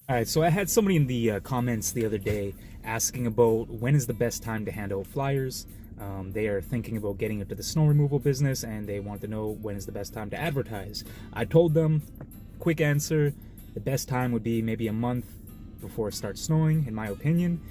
All right, so I had somebody in the comments the other day asking about when is the best time to hand out flyers. They are thinking about getting into the snow removal business and they want to know when is the best time to advertise. I told them, quick answer, the best time would be maybe a month before it starts snowing, in my opinion.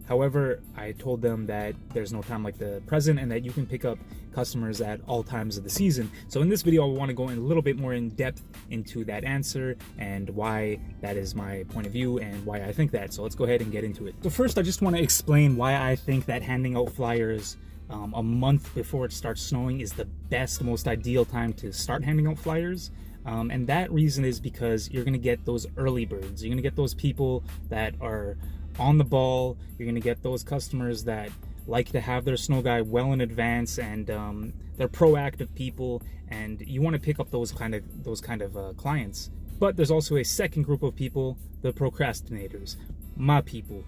However, I told them that there's no time like the present and that you can pick up customers at all times of the season. So in this video, I want to go in a little bit more in depth into that answer and why that is my point of view and why I think that. So let's go ahead and get into it. So first, I just want to explain why I think that handing out flyers a month before it starts snowing is the best, most ideal time to start handing out flyers. And that reason is because you're going to get those early birds. You're going to get those people that are on the ball. You're going to get those customers that like to have their snow guy well in advance, and they're proactive people, and you want to pick up those kind of clients. But there's also a second group of people, the procrastinators, my people.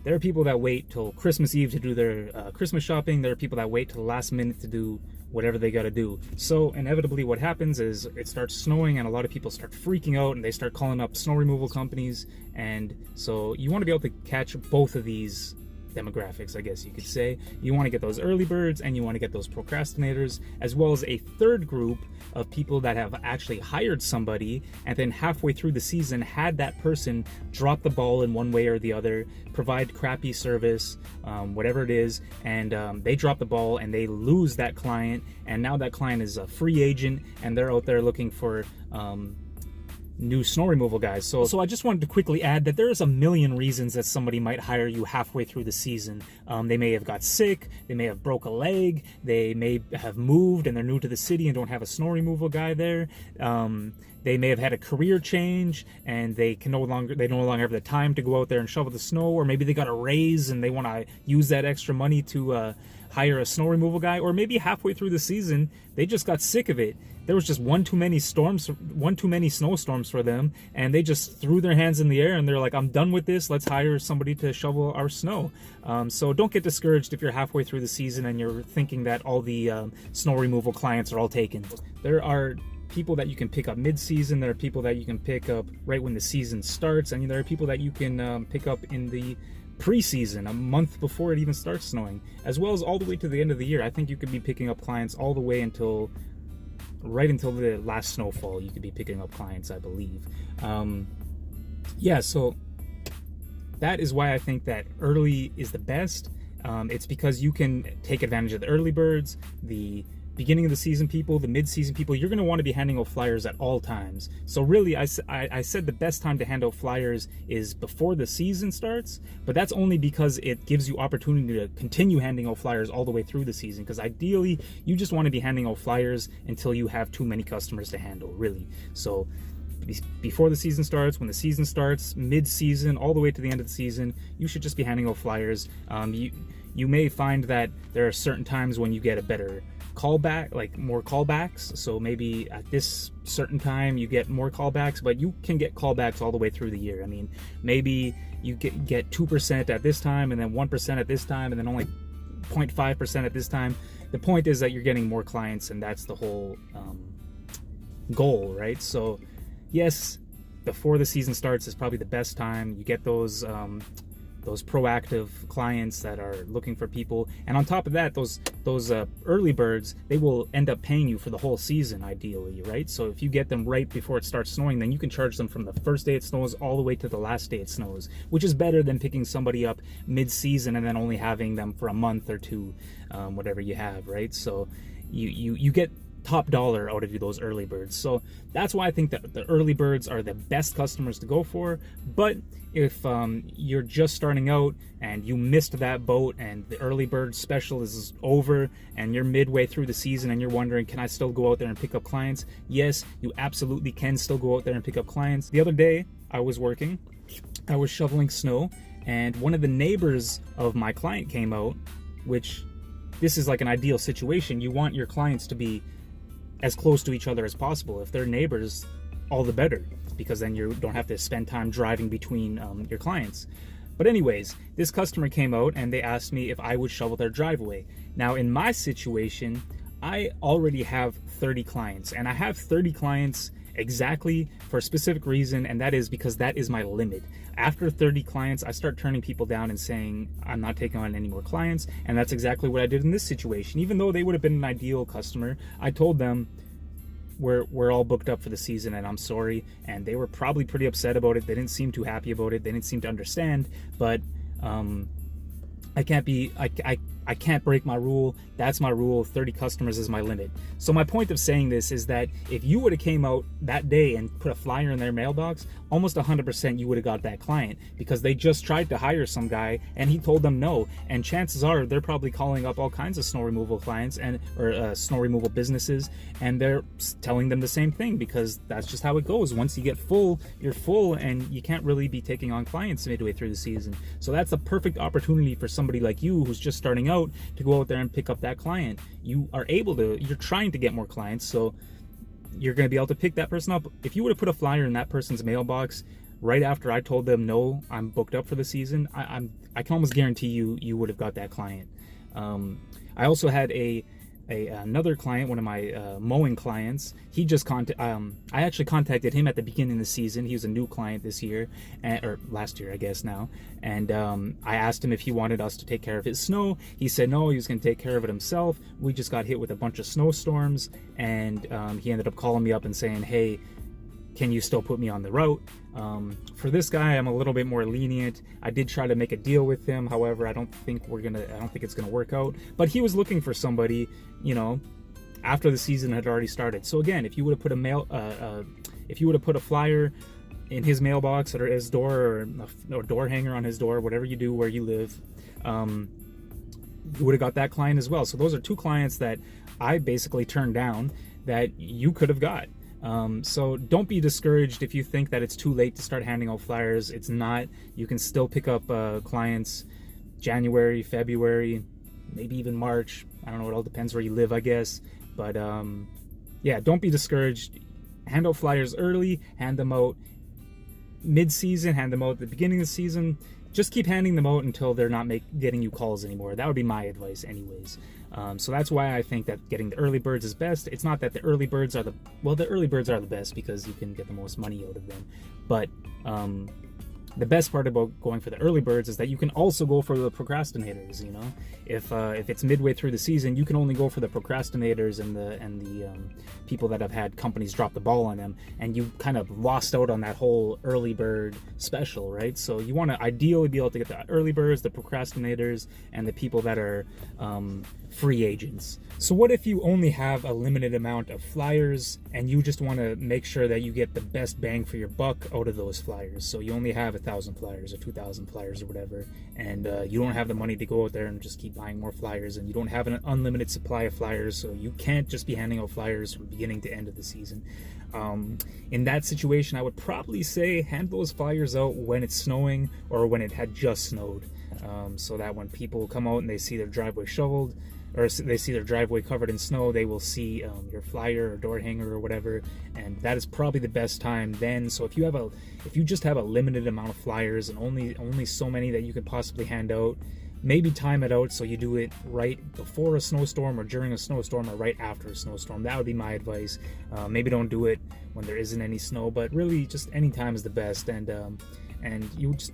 There are people that wait till Christmas Eve to do their Christmas shopping. There are people that wait till the last minute to do whatever they got to do. So inevitably what happens is it starts snowing and a lot of people start freaking out and they start calling up snow removal companies. And so you want to be able to catch both of these demographics, I guess you could say. You want to get those early birds and you want to get those procrastinators, as well as a third group of people that have actually hired somebody and then halfway through the season had that person drop the ball in one way or the other, provide crappy service, whatever it is, and they drop the ball and they lose that client, and now that client is a free agent and they're out there looking for new snow removal guys. So I just wanted to quickly add that there is a million reasons that somebody might hire you halfway through the season. They may have got sick, they may have broke a leg, they may have moved and they're new to the city and don't have a snow removal guy there. They may have had a career change and they no longer have the time to go out there and shovel the snow, or maybe they got a raise and they want to use that extra money to hire a snow removal guy, or maybe halfway through the season they just got sick of it. There was just one too many snowstorms for them, and they just threw their hands in the air and they're like, I'm done with this, let's hire somebody to shovel our snow. So don't get discouraged if you're halfway through the season and you're thinking that all the snow removal clients are all taken. There are people that you can pick up mid-season, there are people that you can pick up right when the season starts, and there are people that you can pick up in the preseason, a month before it even starts snowing, as well as all the way to the end of the year. I think you could be picking up clients all the way right until the last snowfall. You could be picking up clients, I believe. Yeah, so that is why I think that early is the best. It's because you can take advantage of the early birds, the beginning of the season people, the mid-season people. You're going to want to be handing out flyers at all times. So really, I said the best time to hand out flyers is before the season starts, but that's only because it gives you opportunity to continue handing out flyers all the way through the season, because ideally you just want to be handing out flyers until you have too many customers to handle, really. So before the season starts, when the season starts, mid-season, all the way to the end of the season, you should just be handing out flyers. You may find that there are certain times when you get a better callback, like more callbacks. So maybe at this certain time you get more callbacks, but you can get callbacks all the way through the year. I mean, maybe you get 2% at this time and then 1% at this time and then only 0.5% at this time. The point is that you're getting more clients, and that's the whole goal, right? So yes, before the season starts is probably the best time. You get those proactive clients that are looking for people, and on top of that, those early birds, they will end up paying you for the whole season ideally, right? So if you get them right before it starts snowing, then you can charge them from the first day it snows all the way to the last day it snows, which is better than picking somebody up mid-season and then only having them for a month or two, whatever you have, right? So you get top dollar out of those early birds. So that's why I think that the early birds are the best customers to go for. But if you're just starting out and you missed that boat and the early bird special is over and you're midway through the season and you're wondering, can I still go out there and pick up clients? Yes, you absolutely can still go out there and pick up clients. The other day I was shoveling snow, and one of the neighbors of my client came out, which this is like an ideal situation. You want your clients to be as close to each other as possible. If they're neighbors, all the better, because then you don't have to spend time driving between your clients. But anyways, this customer came out and they asked me if I would shovel their driveway. Now in my situation, I already have 30 clients, and I have 30 clients exactly for a specific reason, and that is because that is my limit. After 30 clients, I start turning people down and saying I'm not taking on any more clients, and that's exactly what I did in this situation. Even though they would have been an ideal customer, I told them we're all booked up for the season and I'm sorry, and they were probably pretty upset about it. They didn't seem too happy about it. They didn't seem to understand, but I can't break my rule. That's my rule. 30 customers is my limit. So my point of saying this is that if you would have came out that day and put a flyer in their mailbox, almost 100% you would have got that client, because they just tried to hire some guy and he told them no. And chances are they're probably calling up all kinds of snow removal clients or snow removal businesses, and they're telling them the same thing, because that's just how it goes. Once you get full, you're full, and you can't really be taking on clients midway through the season. So that's a perfect opportunity for somebody like you who's just starting out to go out there and pick up that client. You're trying to get more clients, so you're going to be able to pick that person up. If you would have put a flyer in that person's mailbox right after I told them no, I'm booked up for the season, I can almost guarantee you would have got that client. I also had another client, one of my mowing clients. He just I actually contacted him at the beginning of the season. He was a new client this year, or last year I guess now, and I asked him if he wanted us to take care of his snow. He said no, he was going to take care of it himself. We just got hit with a bunch of snowstorms, and he ended up calling me up and saying, hey, can you still put me on the route? For this guy, I'm a little bit more lenient. I did try to make a deal with him. However, I don't think it's gonna work out. But he was looking for somebody, after the season had already started. So again, if you would have put a flyer in his mailbox or his door, or a door hanger on his door, whatever you do where you live, you would have got that client as well. So those are two clients that I basically turned down that you could have got. So don't be discouraged if you think that it's too late to start handing out flyers. It's not. You can still pick up clients January, February, maybe even March. I don't know, it all depends where you live, I guess. But yeah, don't be discouraged. Hand out flyers early, hand them out mid-season, hand them out at the beginning of the season. Just keep handing them out until they're not getting you calls anymore. That would be my advice anyways. So that's why I think that getting the early birds is best. It's not that the early birds are the early birds are the best because you can get the most money out of them. But the best part about going for the early birds is that you can also go for the procrastinators. If it's midway through the season, you can only go for the procrastinators and the people that have had companies drop the ball on them, and you kind of lost out on that whole early bird special, right? So you want to ideally be able to get the early birds, the procrastinators, and the people that are free agents. So what if you only have a limited amount of flyers and you just want to make sure that you get the best bang for your buck out of those flyers? So you only have 1,000 flyers or 2,000 flyers or whatever, and you don't have the money to go out there and just keep buying more flyers, and you don't have an unlimited supply of flyers, so you can't just be handing out flyers from beginning to end of the season. In that situation, I would probably say hand those flyers out when it's snowing or when it had just snowed, so that when people come out and they see their driveway shoveled, or they see their driveway covered in snow, they will see your flyer or door hanger or whatever, and that is probably the best time then. So if you just have a limited amount of flyers and only so many that you could possibly hand out, maybe time it out so you do it right before a snowstorm or during a snowstorm or right after a snowstorm. That would be my advice. Maybe don't do it when there isn't any snow, but really just any time is the best. And you just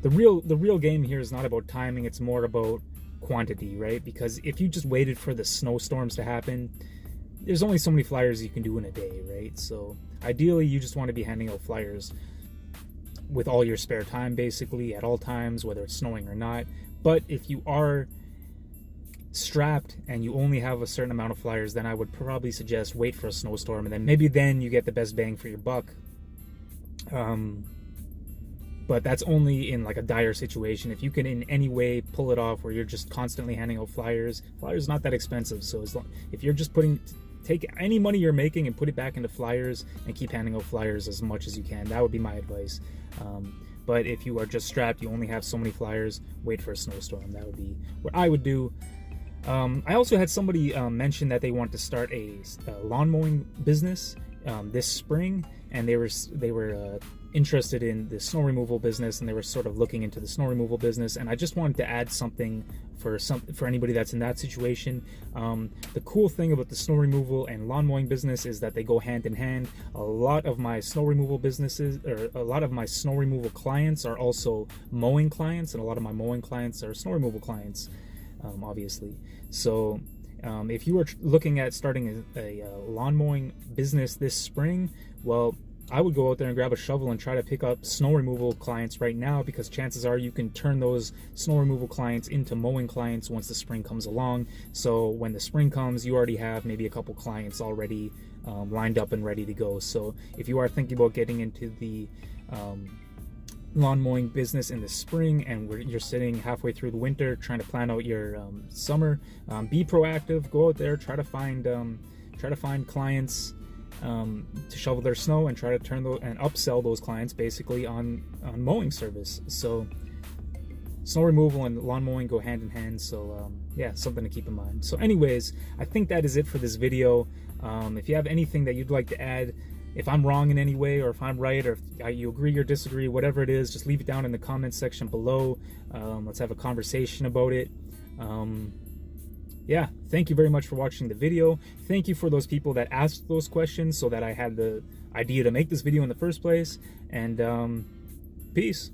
the real game here is not about timing, it's more about quantity, right? Because if you just waited for the snowstorms to happen, there's only so many flyers you can do in a day, right? So ideally you just want to be handing out flyers with all your spare time, basically at all times, whether it's snowing or not. But if you are strapped and you only have a certain amount of flyers, then I would probably suggest wait for a snowstorm, and then maybe then you get the best bang for your buck. But that's only in like a dire situation. If you can in any way pull it off where you're just constantly handing out flyers not that expensive. So if you're just take any money you're making and put it back into flyers and keep handing out flyers as much as you can, that would be my advice. But if you are just strapped, you only have so many flyers, wait for a snowstorm. That would be what I would do. I also had somebody mention that they want to start a lawn mowing business this spring, and they were interested in the snow removal business, and they were sort of looking into the snow removal business, and I just wanted to add something for anybody that's in that situation. The cool thing about the snow removal and lawn mowing business is that they go hand in hand. A lot of my snow removal businesses, or a lot of my snow removal clients, are also mowing clients, and a lot of my mowing clients are snow removal clients, obviously. So if you are looking at starting a lawn mowing business this spring, well, I would go out there and grab a shovel and try to pick up snow removal clients right now, because chances are you can turn those snow removal clients into mowing clients once the spring comes along. So when the spring comes, you already have maybe a couple clients already lined up and ready to go. So if you are thinking about getting into the lawn mowing business in the spring, and you're sitting halfway through the winter trying to plan out your summer, be proactive. Go out there, try to find clients to shovel their snow, and try to turn and upsell those clients basically on mowing service. So snow removal and lawn mowing go hand in hand. So yeah, something to keep in mind. So anyways, I think that is it for this video. If you have anything that you'd like to add, if I'm wrong in any way, or if I'm right, or if you agree or disagree, whatever it is, just leave it down in the comments section below. Let's have a conversation about it. Yeah, thank you very much for watching the video. Thank you for those people that asked those questions so that I had the idea to make this video in the first place. And peace.